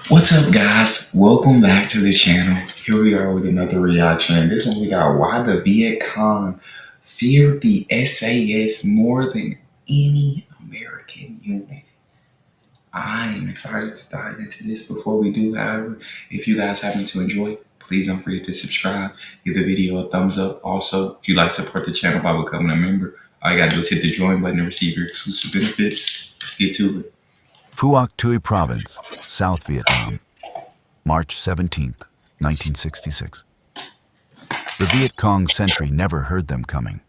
What's up, guys? Welcome back to the channel. Here we are with another reaction. And this one we got why the Viet Cong feared the SAS more than any American unit. I am excited to dive into this. Before we do, however, if you guys happen to enjoy, please don't forget to subscribe, give the video a thumbs up. Also, if you'd like to support the channel by becoming a member, all you gotta do is hit the join button to receive your exclusive benefits. Let's get to it. Phuoc Tuy Province, South Vietnam, March 17, 1966. The Viet Cong sentry never heard them coming.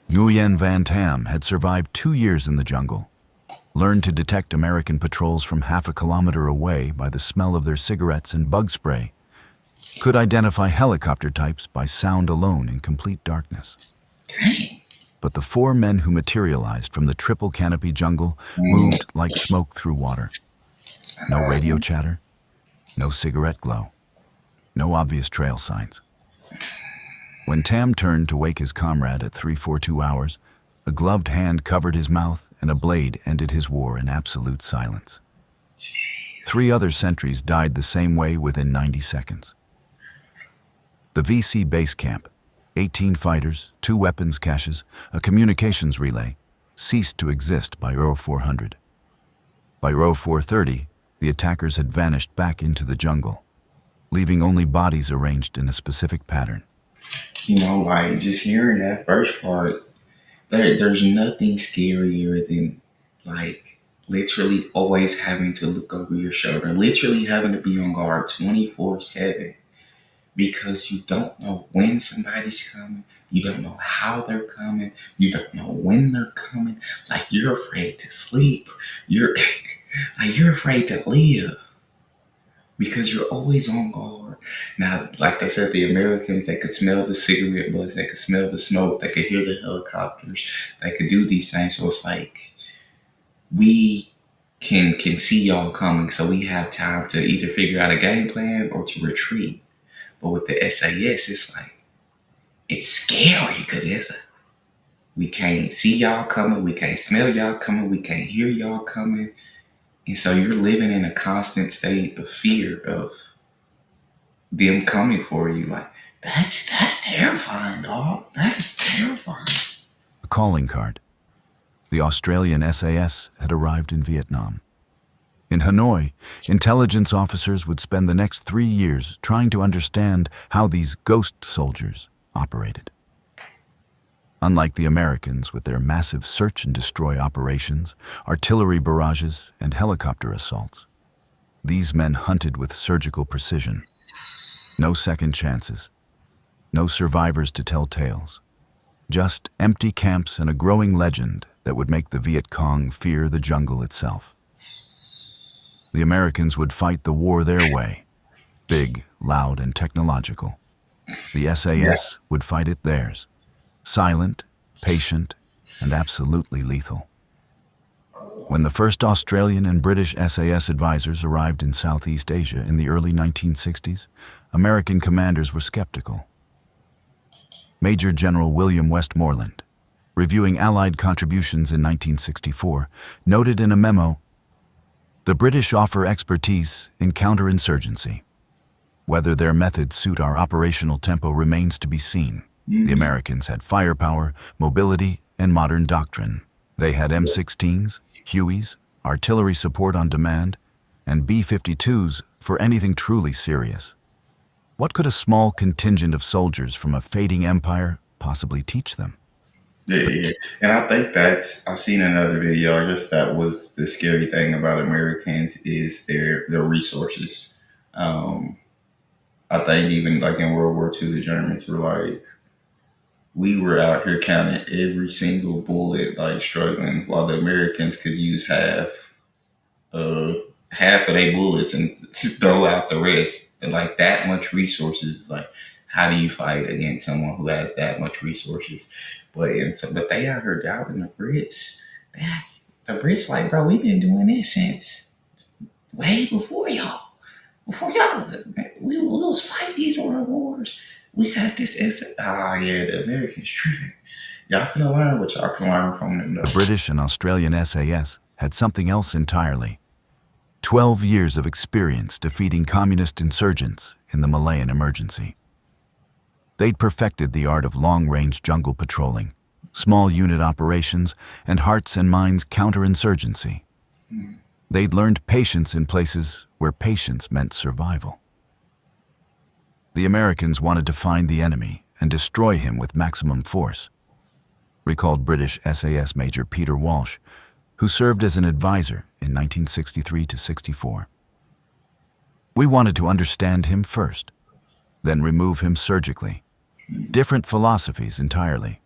Nguyen Van Tam had survived 2 years in the jungle, learned to detect American patrols from half a kilometer away by the smell of their cigarettes and bug spray, could identify helicopter types by sound alone in complete darkness. But the 4 men who materialized from the triple canopy jungle moved like smoke through water. No radio chatter, no cigarette glow, no obvious trail signs. When Tam turned to wake his comrade at 3:42 hours, a gloved hand covered his mouth and a blade ended his war in absolute silence. 3 other sentries died the same way within 90 seconds. The VC base camp, 18 fighters, 2 weapons caches, a communications relay, ceased to exist by row 400. By row 430, the attackers had vanished back into the jungle, leaving only bodies arranged in a specific pattern. You know, like just hearing that first part, there's nothing scarier than like literally always having to look over your shoulder, literally having to be on guard 24/7 because you don't know when somebody's coming, you don't know how they're coming, you don't know when they're coming. Like you're afraid to sleep, you're like you're afraid to live because you're always on guard. Now, like they said, the Americans, they could smell the cigarette butts, they could smell the smoke, they could hear the helicopters, they could do these things. So it's like we can see y'all coming, so we have time to either figure out a game plan or to retreat. But with the SAS, it's like it's scary because we can't see y'all coming, we can't smell y'all coming, we can't hear y'all coming. And so you're living in a constant state of fear of them coming for you. Like that's terrifying, dog. That is terrifying. A calling card. The Australian SAS had arrived in Vietnam. In Hanoi, intelligence officers would spend the next 3 years trying to understand how these ghost soldiers operated. Unlike the Americans with their massive search and destroy operations, artillery barrages, and helicopter assaults, these men hunted with surgical precision. No second chances, no survivors to tell tales, just empty camps and a growing legend that would make the Viet Cong fear the jungle itself. The Americans would fight the war their way, big, loud, and technological. The SAS would fight it theirs, silent, patient, and absolutely lethal. When the first Australian and British SAS advisors arrived in Southeast Asia in the early 1960s, American commanders were skeptical. Major General William Westmoreland, reviewing Allied contributions in 1964, noted in a memo, "The British offer expertise in counterinsurgency. Whether their methods suit our operational tempo remains to be seen. The Americans had firepower, mobility, and modern doctrine. They had M16s, Hueys, artillery support on demand, and B-52s for anything truly serious. What could a small contingent of soldiers from a fading empire possibly teach them?" Yeah. And I think I've seen another video. I guess that was the scary thing about Americans is their resources. Um, I think even like in World War II, the Germans were like, we were out here counting every single bullet, like struggling, while the Americans could use uh, half of their bullets and throw out the rest. And like that much resources, like how do you fight against someone who has that much resources? But they out here doubting the Brits. The Brits like, bro, we've been doing this since way before y'all. Before y'all we was fighting these world wars. We had this yeah, the Americans tripping. Y'all can learn what y'all can learn from them though. The British and Australian SAS had something else entirely. 12 years of experience defeating communist insurgents in the Malayan emergency. They'd perfected the art of long-range jungle patrolling, small unit operations, and hearts and minds counterinsurgency. They'd learned patience in places where patience meant survival. The Americans wanted to find the enemy and destroy him with maximum force, recalled British SAS Major Peter Walsh, who served as an advisor in 1963 to 64. We wanted to understand him first, then remove him surgically. Different philosophies entirely.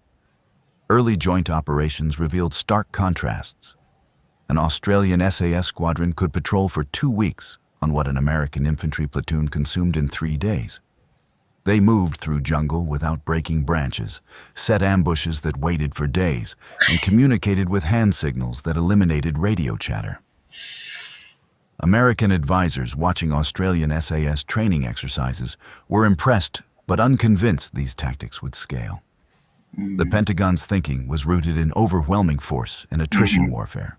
Early joint operations revealed stark contrasts. An Australian SAS squadron could patrol for 2 weeks on what an American infantry platoon consumed in 3 days. They moved through jungle without breaking branches, set ambushes that waited for days, and communicated with hand signals that eliminated radio chatter. American advisors watching Australian SAS training exercises were impressed but unconvinced these tactics would scale. The Pentagon's thinking was rooted in overwhelming force and attrition warfare.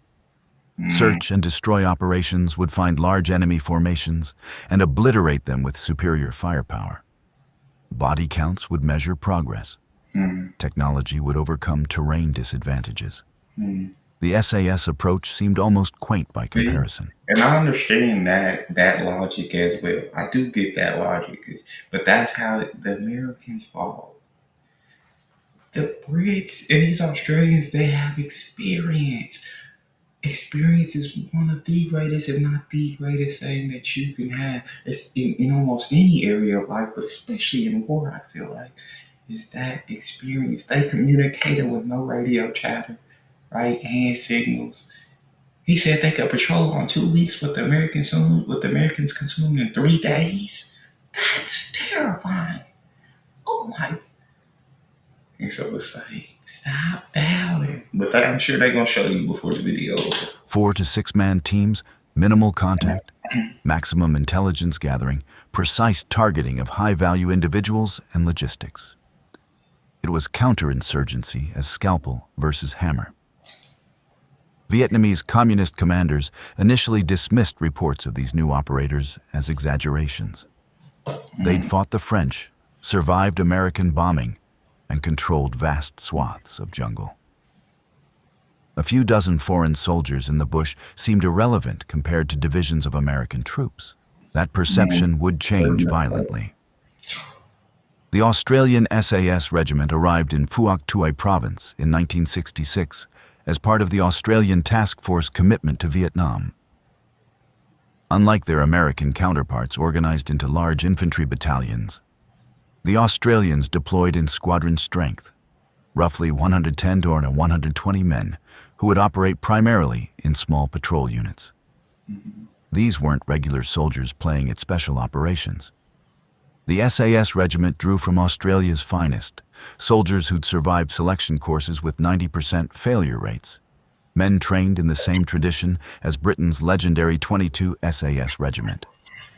Search and destroy operations would find large enemy formations and obliterate them with superior firepower. Body counts would measure progress. Technology would overcome terrain disadvantages. The SAS approach seemed almost quaint by comparison. And I understand that logic as well. I do get that logic, but that's how the Americans fall. The Brits and these Australians, they have experience. Experience is one of the greatest, if not the greatest thing that you can have. It's in almost any area of life, but especially in war, I feel like, is that experience. They communicated with no radio chatter, right? Hand signals. He said they could patrol on 2 weeks what the Americans consumed in 3 days. That's terrifying. Oh my. And so it's like, stop doubting. But I'm sure they're going to show you before the video. 4 to 6 man teams, minimal contact, maximum intelligence gathering, precise targeting of high-value individuals, and logistics. It was counterinsurgency as scalpel versus hammer. Vietnamese communist commanders initially dismissed reports of these new operators as exaggerations. They'd fought the French, survived American bombing, and controlled vast swaths of jungle. A few dozen foreign soldiers in the bush seemed irrelevant compared to divisions of American troops. That perception would change violently. The Australian SAS regiment arrived in Phuoc Tuy province in 1966 as part of the Australian Task Force commitment to Vietnam. Unlike their American counterparts organized into large infantry battalions, the Australians deployed in squadron strength, roughly 110 to 120 men, who would operate primarily in small patrol units. These weren't regular soldiers playing at special operations. The SAS regiment drew from Australia's finest, soldiers who'd survived selection courses with 90% failure rates, men trained in the same tradition as Britain's legendary 22 SAS regiment.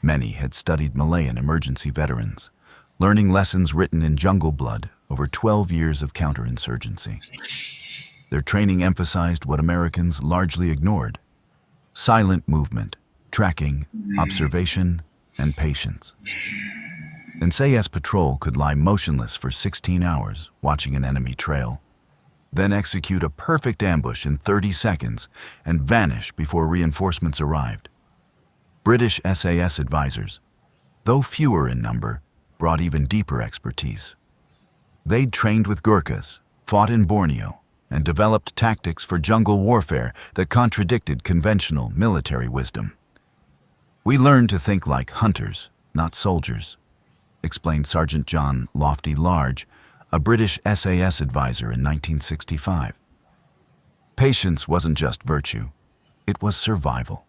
Many had studied Malayan emergency veterans, learning lessons written in jungle blood over 12 years of counterinsurgency. Their training emphasized what Americans largely ignored: silent movement, tracking, observation, and patience. An SAS patrol could lie motionless for 16 hours watching an enemy trail, then execute a perfect ambush in 30 seconds and vanish before reinforcements arrived. British SAS advisors, though fewer in number, brought even deeper expertise. They'd trained with Gurkhas, fought in Borneo, and developed tactics for jungle warfare that contradicted conventional military wisdom. "We learned to think like hunters, not soldiers," explained Sergeant John Lofty Large, a British SAS advisor in 1965. Patience wasn't just virtue, it was survival.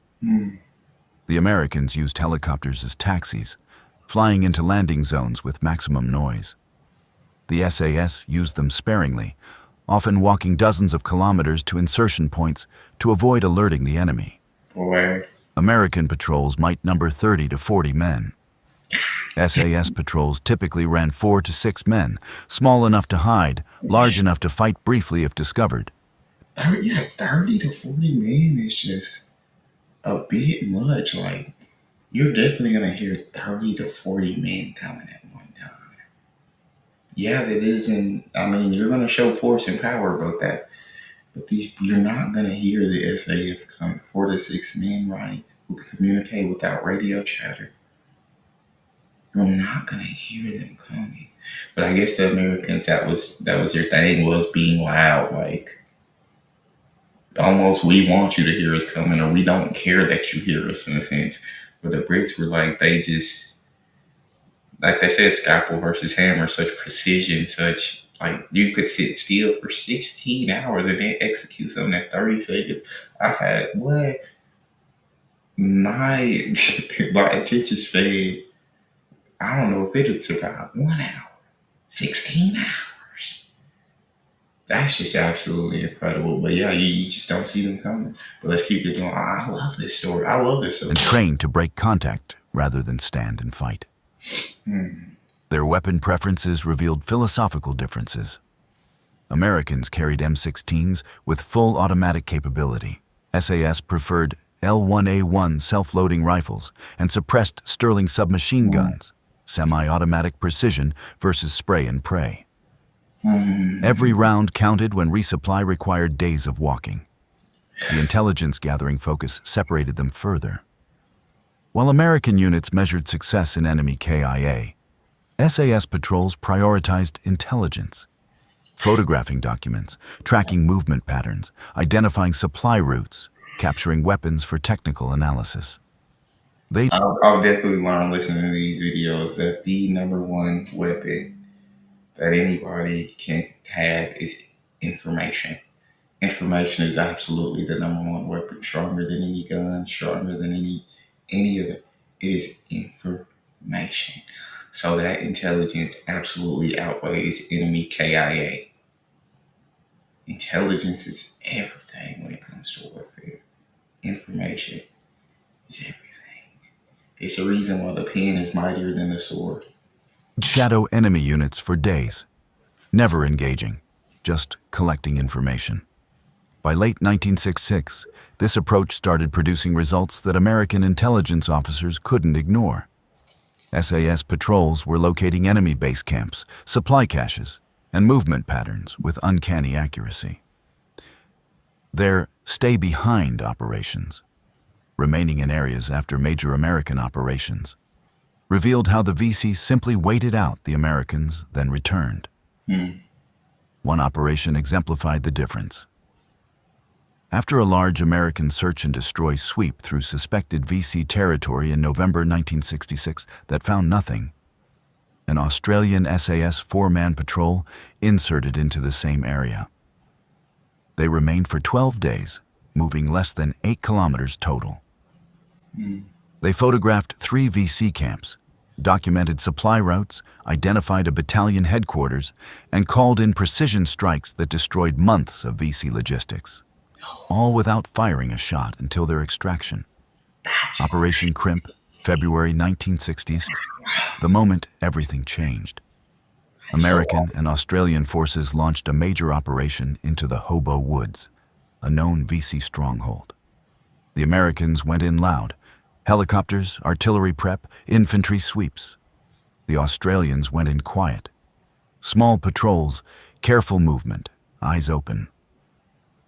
The Americans used helicopters as taxis, flying into landing zones with maximum noise. The SAS used them sparingly, often walking dozens of kilometers to insertion points to avoid alerting the enemy. Boy. American patrols might number 30 to 40 men. SAS patrols typically ran 4 to 6 men, small enough to hide, large enough to fight briefly if discovered. 30 to 40 men is just a bit much. Like, you're definitely gonna hear 30 to 40 men coming at one time. Yeah, that isn't. I mean, you're gonna show force and power about that, but these you're not gonna hear the SAS come 4 to 6 men, right? Who can communicate without radio chatter. You're not gonna hear them coming. But I guess the Americans, that was their thing, was being loud. Like, almost, we want you to hear us coming, or we don't care that you hear us, in a sense. But the Brits were like, they just, like they said, scalpel versus hammer, such precision, such, like, you could sit still for 16 hours and then execute something at 30 seconds. I had, what? My, my attention span, I don't know if it would survive 1 hour, 16 hours. That's just absolutely incredible. But yeah, you just don't see them coming. But let's keep it going. I love this story. I love this And story. trained to break contact rather than stand and fight. Their weapon preferences revealed philosophical differences. Americans carried M16s with full automatic capability. SAS preferred L1A1 self-loading rifles and suppressed Sterling submachine guns, semi-automatic precision versus spray and pray. Every round counted when resupply required days of walking. The intelligence gathering focus separated them further. While American units measured success in enemy KIA, SAS patrols prioritized intelligence. Photographing documents, tracking movement patterns, identifying supply routes, capturing weapons for technical analysis. I'll definitely learn listening to these videos that the number one weapon that anybody can have is information. Information is absolutely the number one weapon, stronger than any gun, stronger than any of it. It is information. So that intelligence absolutely outweighs enemy KIA. Intelligence is everything when it comes to warfare. Information is everything. It's the reason why the pen is mightier than the sword. Shadow enemy units for days, never engaging, just collecting information. By late 1966, this approach started producing results that American intelligence officers couldn't ignore. SAS patrols were locating enemy base camps, supply caches, and movement patterns with uncanny accuracy. Their stay-behind operations, remaining in areas after major American operations, revealed how the VC simply waited out the Americans, then returned. One operation exemplified the difference. After a large American search and destroy sweep through suspected VC territory in November 1966 that found nothing, an Australian SAS four-man patrol inserted into the same area. They remained for 12 days, moving less than 8 kilometers total. They photographed 3 VC camps, documented supply routes, identified a battalion headquarters, and called in precision strikes that destroyed months of VC logistics, all without firing a shot until their extraction. Operation Crimp, February 1966, the moment everything changed. American and Australian forces launched a major operation into the Hobo Woods, a known VC stronghold. The Americans went in loud, helicopters, artillery prep, infantry sweeps. The Australians went in quiet. Small patrols, careful movement, eyes open.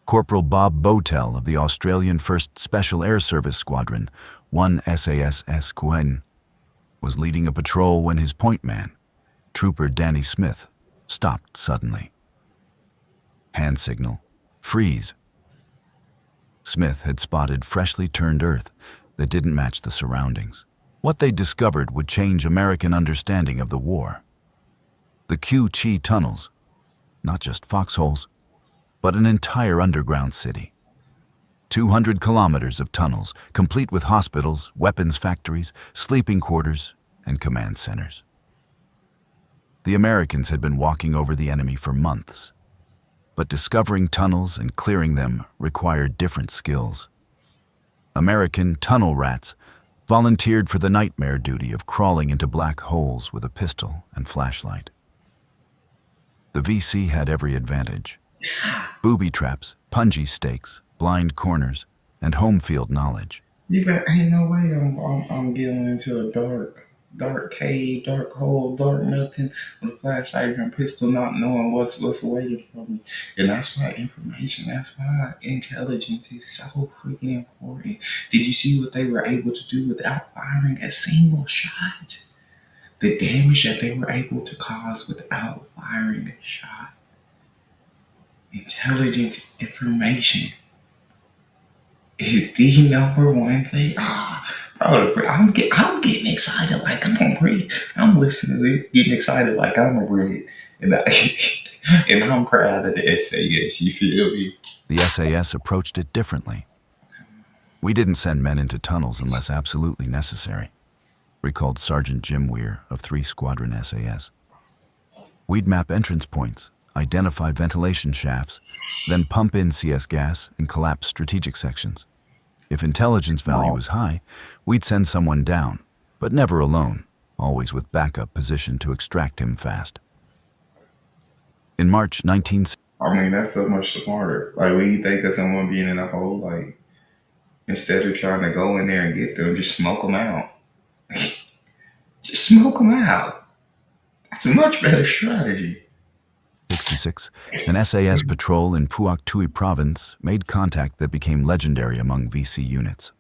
Corporal Bob Bowtell of the Australian 1st Special Air Service Squadron, 1 SAS Queen, was leading a patrol when his point man, Trooper Danny Smith, stopped suddenly. Hand signal, freeze. Smith had spotted freshly turned earth that didn't match the surroundings. What they discovered would change American understanding of the war. The Q Chi tunnels, not just foxholes, but an entire underground city. 200 kilometers of tunnels, complete with hospitals, weapons factories, sleeping quarters, and command centers. The Americans had been walking over the enemy for months, but discovering tunnels and clearing them required different skills. American tunnel rats volunteered for the nightmare duty of crawling into black holes with a pistol and flashlight. The VC had every advantage. Booby traps, punji stakes, blind corners, and home field knowledge. You bet ain't no way I'm getting into a dark cave, dark hole, dark nothing with a flashlight and a pistol, not knowing what's waiting for me. And that's why information, that's why intelligence is so freaking important. Did you see what they were able to do without firing a single shot? The damage that they were able to cause without firing a shot. Intelligence information is the number one thing. I'm getting excited like I'm gonna read. I'm listening to this, getting excited like I'm gonna read, and and I'm proud of the SAS. You feel me? The SAS approached it differently. We didn't send men into tunnels unless absolutely necessary, recalled Sergeant Jim Weir of 3 Squadron SAS. We'd map entrance points, identify ventilation shafts, then pump in CS gas and collapse strategic sections. If intelligence value No, was high, we'd send someone down, but never alone, always with backup position to extract him fast. In March 19... I mean that's so much smarter. Like when you think of someone being in a hole, like instead of trying to go in there and get them, just smoke them out. Just smoke them out. That's a much better strategy. 1966, an SAS patrol in Phuoc Tuy province made contact that became legendary among VC units.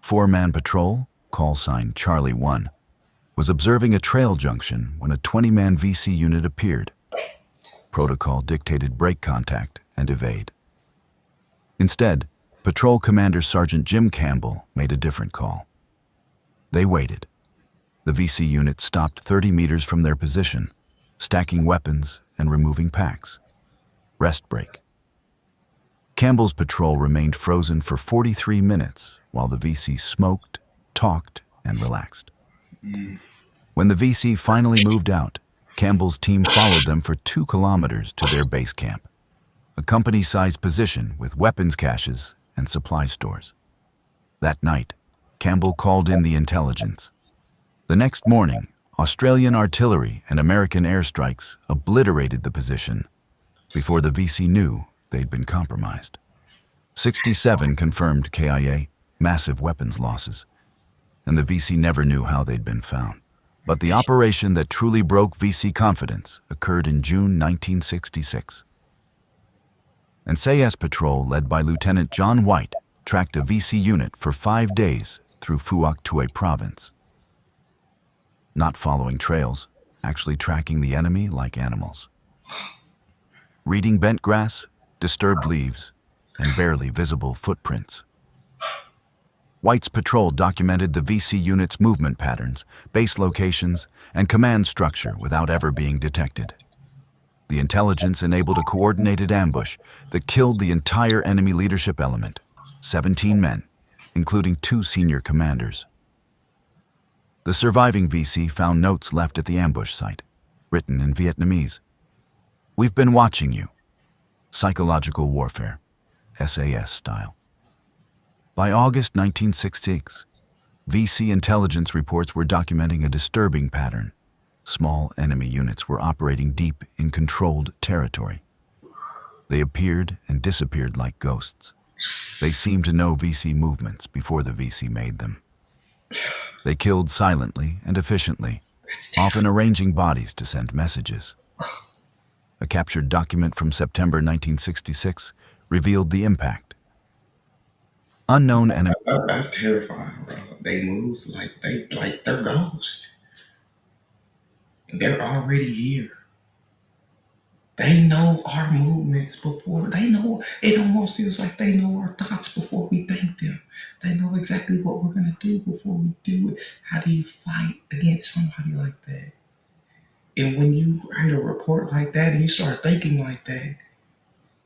4-man patrol, call sign Charlie 1, was observing a trail junction when a 20-man VC unit appeared. Protocol dictated break contact and evade. Instead, Patrol Commander Sergeant Jim Campbell made a different call. They waited. The VC unit stopped 30 meters from their position, stacking weapons and removing packs. Rest break. Campbell's patrol remained frozen for 43 minutes while the VC smoked, talked, and relaxed. When the VC finally moved out, Campbell's team followed them for 2 kilometers to their base camp, a company-sized position with weapons caches and supply stores. That night, Campbell called in the intelligence. The next morning, Australian artillery and American airstrikes obliterated the position before the VC knew they'd been compromised. 67 confirmed KIA, massive weapons losses, and the VC never knew how they'd been found. But the operation that truly broke VC confidence occurred in June 1966. An SAS patrol led by Lieutenant John White tracked a VC unit for 5 days through Phuoc Tuy province. Not following trails, actually tracking the enemy like animals. Reading bent grass, disturbed leaves, and barely visible footprints. White's patrol documented the VC unit's movement patterns, base locations, and command structure without ever being detected. The intelligence enabled a coordinated ambush that killed the entire enemy leadership element, 17 men, including 2 senior commanders. The surviving VC found notes left at the ambush site, written in Vietnamese. "We've been watching you." Psychological warfare, SAS style. By August 1966, VC intelligence reports were documenting a disturbing pattern. Small enemy units were operating deep in controlled territory. They appeared and disappeared like ghosts. They seemed to know VC movements before the VC made them. They killed silently and efficiently, That's often terrible. arranging bodies to send messages. A captured document from September 1966 revealed the impact. Unknown enemy. That's terrifying, bro. They move like they're ghosts. They're already here. They know our movements before they know. It almost feels like they know our thoughts before we think them. They know exactly what we're gonna do before we do it. How do you fight against somebody like that? And when you write a report like that and you start thinking like that,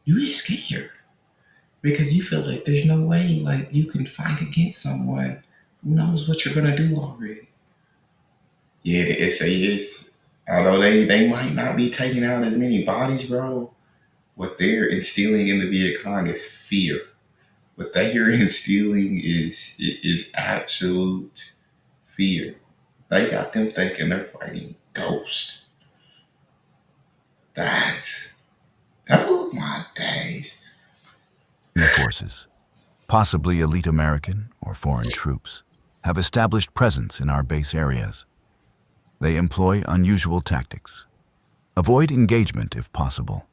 you get scared because you feel like there's no way like you can fight against someone who knows what you're gonna do already. Yeah, the SAS, although they might not be taking out as many bodies, bro, what they're instilling in the Viet Cong is fear. What they are instilling is absolute fear. They got them thinking they're fighting ghosts. That's oh my days. Forces, possibly elite American or foreign troops, have established presence in our base areas. They employ unusual tactics. Avoid engagement if possible.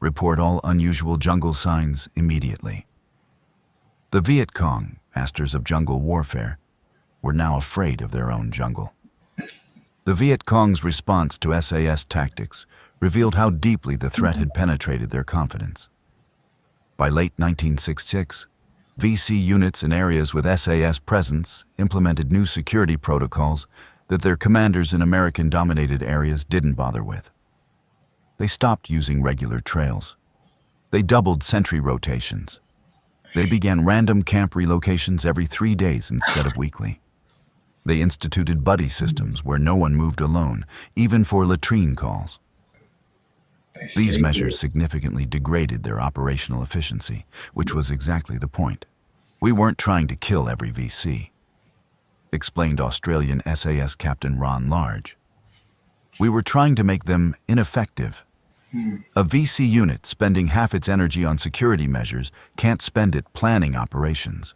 Report all unusual jungle signs immediately. The Viet Cong, masters of jungle warfare, were now afraid of their own jungle. The Viet Cong's response to SAS tactics revealed how deeply the threat had penetrated their confidence. By late 1966, VC units in areas with SAS presence implemented new security protocols that their commanders in American-dominated areas didn't bother with. They stopped using regular trails. They doubled sentry rotations. They began random camp relocations every 3 days instead of weekly. They instituted buddy systems where no one moved alone, even for latrine calls. These measures significantly degraded their operational efficiency, which was exactly the point. We weren't trying to kill every VC, explained Australian SAS Captain Ron Large. We were trying to make them ineffective. A VC unit spending half its energy on security measures can't spend it planning operations.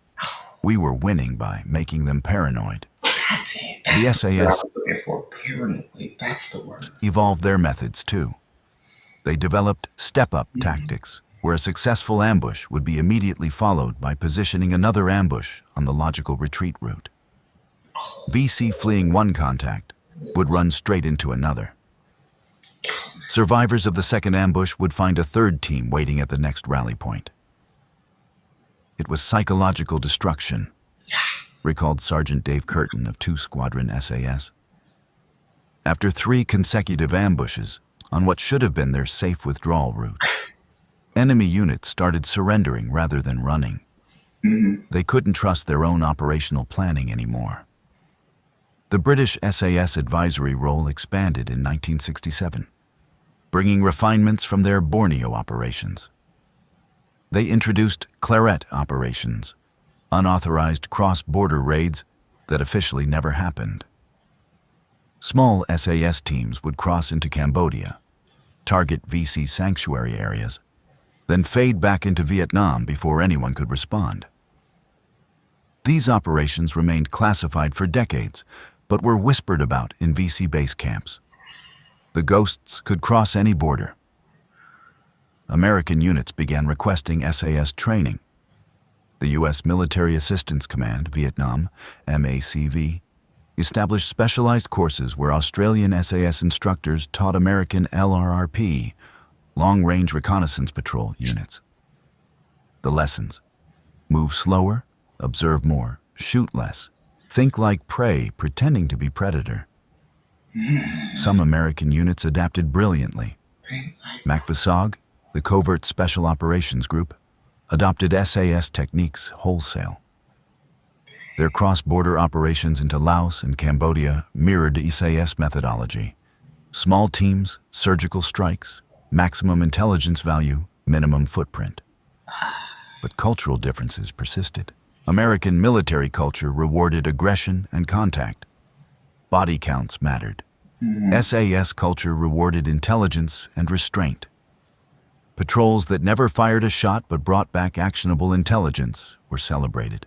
We were winning by making them paranoid. That's it. The That's the word I SAS was looking for. Paranoid. That's the word. evolved their methods too. They developed step-up tactics, where a successful ambush would be immediately followed by positioning another ambush on the logical retreat route. VC fleeing one contact would run straight into another. Survivors of the second ambush would find a third team waiting at the next rally point. It was psychological destruction, recalled Sergeant Dave Curtin of 2 Squadron SAS. After 3 consecutive ambushes on what should have been their safe withdrawal route, enemy units started surrendering rather than running. They couldn't trust their own operational planning anymore. The British SAS advisory role expanded in 1967, bringing refinements from their Borneo operations. They introduced Claret operations, unauthorized cross-border raids that officially never happened. Small SAS teams would cross into Cambodia, target VC sanctuary areas, then fade back into Vietnam before anyone could respond. These operations remained classified for decades, but were whispered about in VC base camps. The ghosts could cross any border. American units began requesting SAS training. The U.S. Military Assistance Command, Vietnam, MACV, established specialized courses where Australian SAS instructors taught American LRRP, long-range reconnaissance patrol units. The lessons: move slower, observe more, shoot less, think like prey pretending to be predator. Some American units adapted brilliantly. MACV-SOG, the Covert Special Operations Group, adopted SAS techniques wholesale. Their cross-border operations into Laos and Cambodia mirrored SAS methodology. Small teams, surgical strikes, maximum intelligence value, minimum footprint. But cultural differences persisted. American military culture rewarded aggression and contact. Body counts mattered. SAS culture rewarded intelligence and restraint. Patrols that never fired a shot but brought back actionable intelligence were celebrated.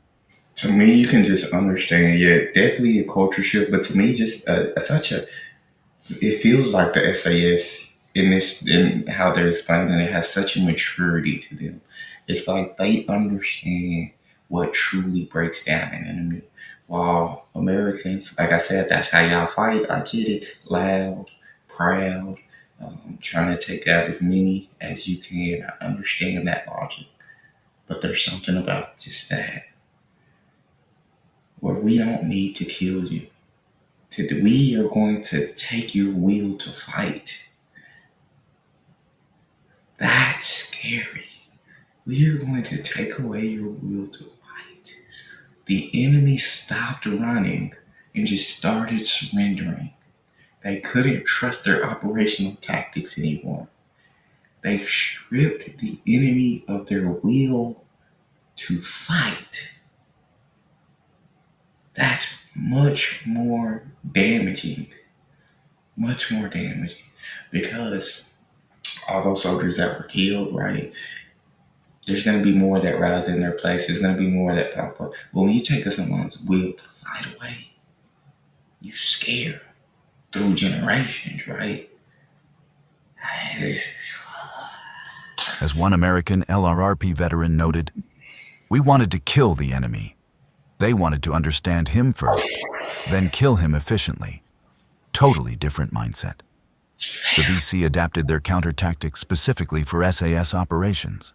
To me, you can just understand, yeah, definitely a culture shift, but to me, just it feels like the SAS in how they're explaining it has such a maturity to them. It's like they understand what truly breaks down an enemy. While Americans, like I said, that's how y'all fight. I get it, loud, proud, trying to take out as many as you can. I understand that logic, but there's something about just that where we don't need to kill you. We are going to take your will to fight. That's scary. We are going to take away your will to fight. The enemy stopped running and just started surrendering. They couldn't trust their operational tactics anymore. They stripped the enemy of their will to fight. That's much more damaging. Much more damaging. Because all those soldiers that were killed, right? There's going to be more that rise in their place. There's going to be more that pop up. But when you take someone's will to fight away, you scare through generations, right? This is As one American LRRP veteran noted, "We wanted to kill the enemy. They wanted to understand him first, then kill him efficiently. Totally different mindset." The VC adapted their counter tactics specifically for SAS operations.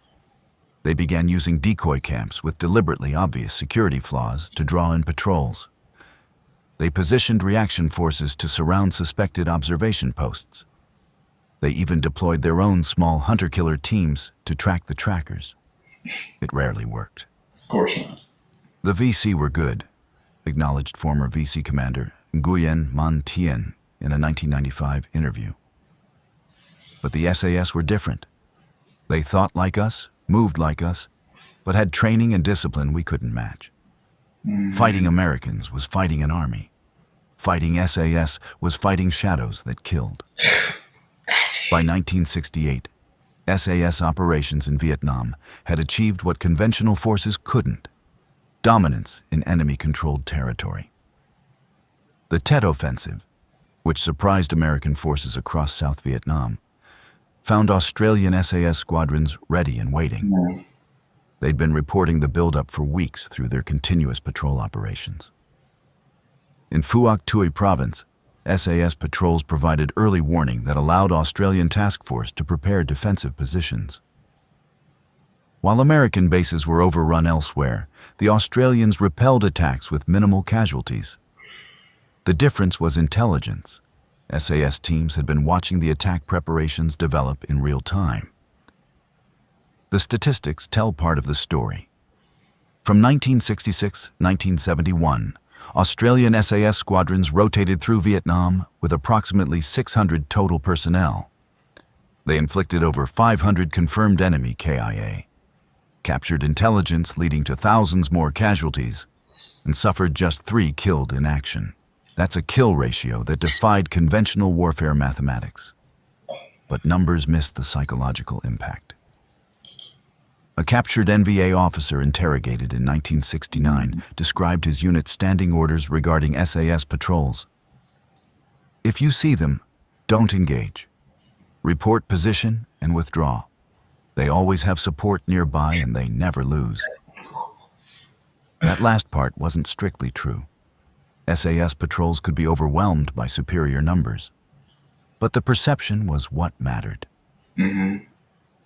They began using decoy camps with deliberately obvious security flaws to draw in patrols. They positioned reaction forces to surround suspected observation posts. They even deployed their own small hunter-killer teams to track the trackers. It rarely worked. of course not. The VC were good, acknowledged former VC commander Nguyen Man Tien in a 1995 interview. But the SAS were different. They thought like us, moved like us, but had training and discipline we couldn't match. Fighting Americans was fighting an army. Fighting SAS was fighting shadows that killed. By 1968, SAS operations in Vietnam had achieved what conventional forces couldn't: dominance in enemy-controlled territory. The Tet Offensive, which surprised American forces across South Vietnam, found Australian SAS squadrons ready and waiting. They'd been reporting the buildup for weeks through their continuous patrol operations. In Phuoc Tuy province, SAS patrols provided early warning that allowed Australian task force to prepare defensive positions. While American bases were overrun elsewhere, the Australians repelled attacks with minimal casualties. The difference was intelligence. SAS teams had been watching the attack preparations develop in real time. The statistics tell part of the story. From 1966-1971, Australian SAS squadrons rotated through Vietnam with approximately 600 total personnel. They inflicted over 500 confirmed enemy KIA, captured intelligence leading to thousands more casualties, and suffered just 3 killed in action. That's a kill ratio that defied conventional warfare mathematics. But numbers missed the psychological impact. A captured NVA officer interrogated in 1969 described his unit's standing orders regarding SAS patrols. "If you see them, don't engage. Report position and withdraw. They always have support nearby and they never lose." That last part wasn't strictly true. SAS patrols could be overwhelmed by superior numbers. But the perception was what mattered.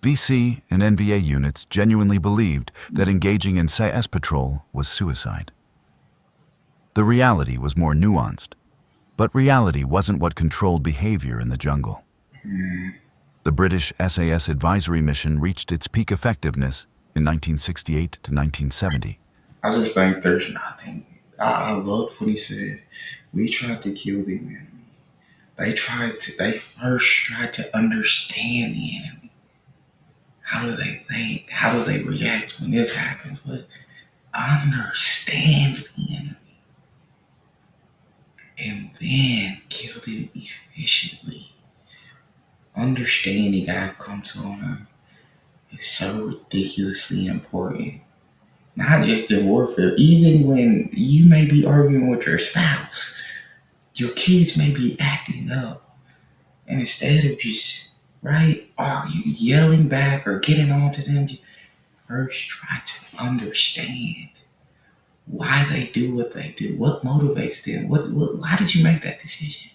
VC and NVA units genuinely believed that engaging in SAS patrol was suicide. The reality was more nuanced, but reality wasn't what controlled behavior in the jungle. The British SAS advisory mission reached its peak effectiveness in 1968 to 1970. I just think there's nothing. I loved when he said, "We tried to kill the enemy." They first tried to understand the enemy. How do they think? How do they react when this happens? But understand the enemy. And then kill them efficiently. Understanding outcomes on them is so ridiculously important. Not just in warfare, even when you may be arguing with your spouse, your kids may be acting up. And instead of just, right, yelling back or getting on to them, first try to understand why they do what they do. What motivates them? Why did you make that decision?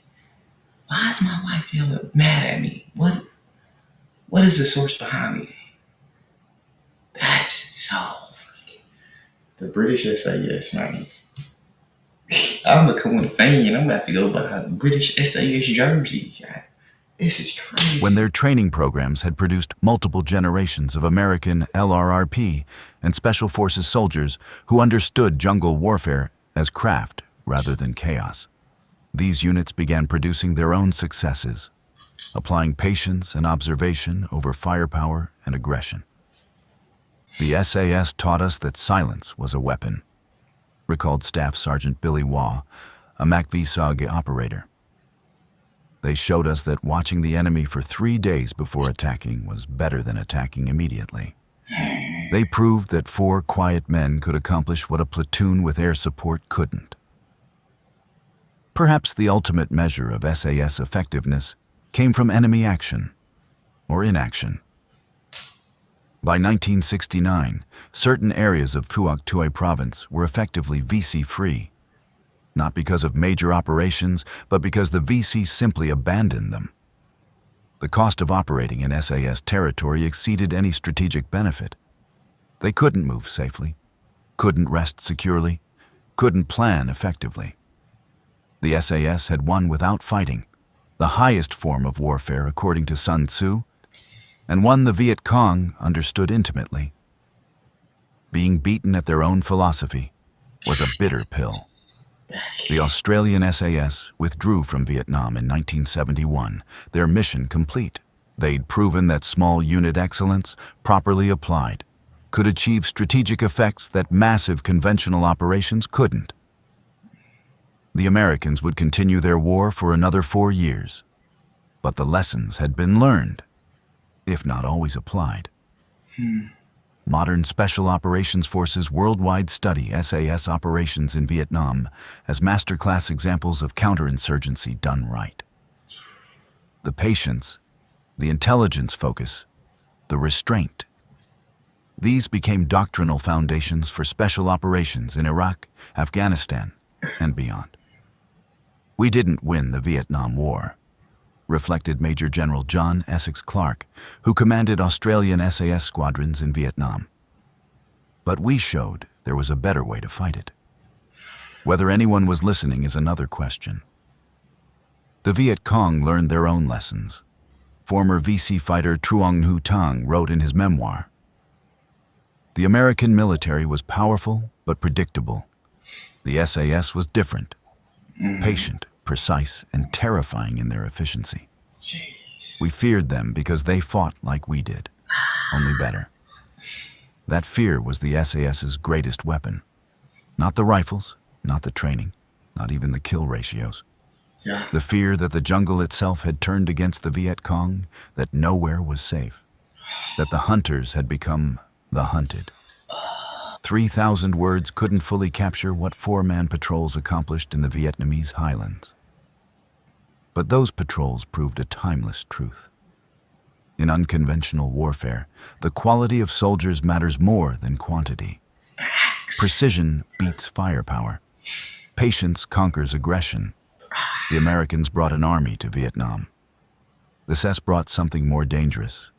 Why is my wife mad at me? What is the source behind it? That's so freaking. The British SAS, man. I'm becoming a fan. I'm about to go buy British SAS jerseys. This is crazy. When their training programs had produced multiple generations of American LRRP and Special Forces soldiers who understood jungle warfare as craft rather than chaos, these units began producing their own successes, applying patience and observation over firepower and aggression. The SAS taught us that silence was a weapon, recalled Staff Sergeant Billy Waugh, a MACV-SOG operator. They showed us that watching the enemy for 3 days before attacking was better than attacking immediately. They proved that 4 quiet men could accomplish what a platoon with air support couldn't. Perhaps the ultimate measure of SAS effectiveness came from enemy action or inaction. By 1969, certain areas of Phuoc Tuy province were effectively VC-free, not because of major operations, but because the VC simply abandoned them. The cost of operating in SAS territory exceeded any strategic benefit. They couldn't move safely, couldn't rest securely, couldn't plan effectively. The SAS had won without fighting, the highest form of warfare according to Sun Tzu, and one the Viet Cong understood intimately. Being beaten at their own philosophy was a bitter pill. The Australian SAS withdrew from Vietnam in 1971, their mission complete. They'd proven that small unit excellence, properly applied, could achieve strategic effects that massive conventional operations couldn't. The Americans would continue their war for another 4 years, but the lessons had been learned, if not always applied. Modern Special Operations Forces worldwide study SAS operations in Vietnam as masterclass examples of counterinsurgency done right. The patience, the intelligence focus, the restraint. These became doctrinal foundations for special operations in Iraq, Afghanistan, and beyond. We didn't win the Vietnam War, reflected Major General John Essex Clark, who commanded Australian SAS squadrons in Vietnam. But we showed there was a better way to fight it. Whether anyone was listening is another question. The Viet Cong learned their own lessons. Former VC fighter Truong Nhu Tang wrote in his memoir, "The American military was powerful but predictable. The SAS was different, patient, precise, and terrifying in their efficiency. Jeez. We feared them because they fought like we did, only better." That fear was the SAS's greatest weapon. Not the rifles, not the training, not even the kill ratios. Yeah. The fear that the jungle itself had turned against the Viet Cong, that nowhere was safe, that the hunters had become the hunted. 3,000 words couldn't fully capture what 4-man patrols accomplished in the Vietnamese highlands. But those patrols proved a timeless truth. In unconventional warfare, the quality of soldiers matters more than quantity. Precision beats firepower. Patience conquers aggression. The Americans brought an army to Vietnam. The SAS brought something more dangerous: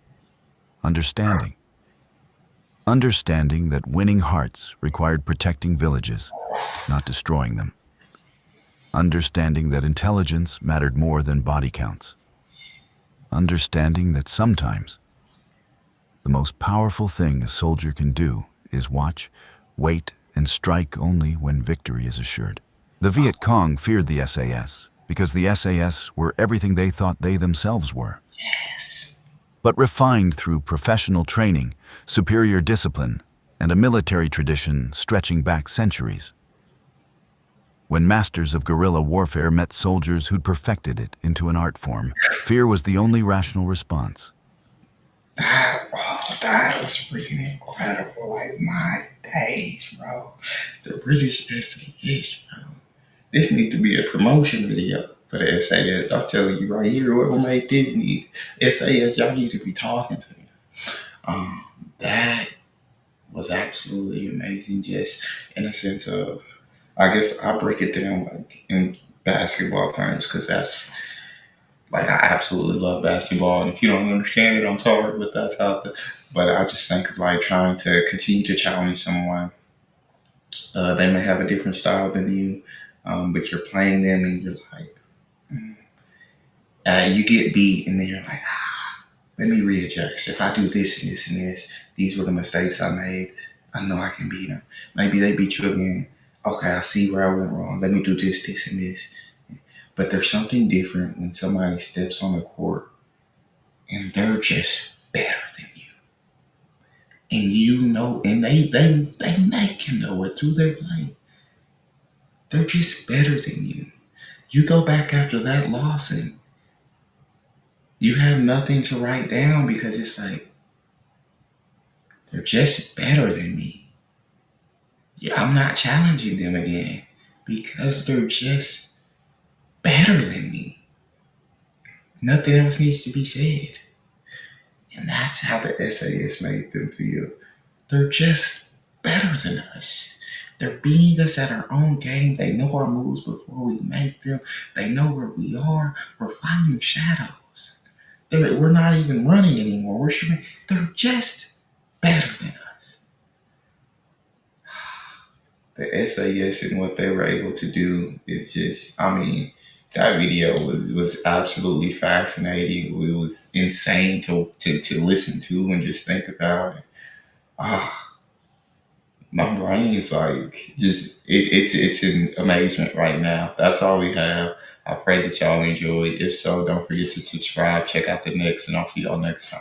understanding. Understanding that winning hearts required protecting villages, not destroying them. Understanding that intelligence mattered more than body counts. Understanding that sometimes the most powerful thing a soldier can do is watch, wait, and strike only when victory is assured. The Viet Cong feared the SAS because the SAS were everything they thought they themselves were. Yes. But refined through professional training, superior discipline, and a military tradition stretching back centuries. When masters of guerrilla warfare met soldiers who'd perfected it into an art form, fear was the only rational response. That was freaking incredible. Like, my days, bro. The British SAS, bro. This needs to be a promotion video for the SAS. I'm telling you right here, whoever made this needs SAS, y'all need to be talking to me. That was absolutely amazing, just in a sense of, I guess I break it down like in basketball terms, because that's like, I absolutely love basketball, and if you don't understand it, I'm sorry, but that's how. But I just think of like trying to continue to challenge someone. They may have a different style than you, but you're playing them, and you're like, you get beat, and then you're like, let me readjust. If I do this and this and this, these were the mistakes I made. I know I can beat them. Maybe they beat you again. Okay, I see where I went wrong. Let me do this, this, and this. But there's something different when somebody steps on the court and they're just better than you. And you know, and they make you know it through their play. They're just better than you. You go back after that loss and you have nothing to write down, because it's like, They're just better than me. Yeah, I'm not challenging them again because they're just better than me. Nothing else needs to be said. And that's how the SAS made them feel. They're just better than us. They're beating us at our own game. They know our moves before we make them. They know where we are. We're fighting shadows. We're not even running anymore. We're shooting. They're just better than us. The SAS and what they were able to do is just, I mean, that video was absolutely fascinating. It was insane to listen to and just think about it. Ah, my brain is like just it's in amazement right now. That's all we have. I pray that y'all enjoyed. If so, don't forget to subscribe, check out the next, and I'll see y'all next time.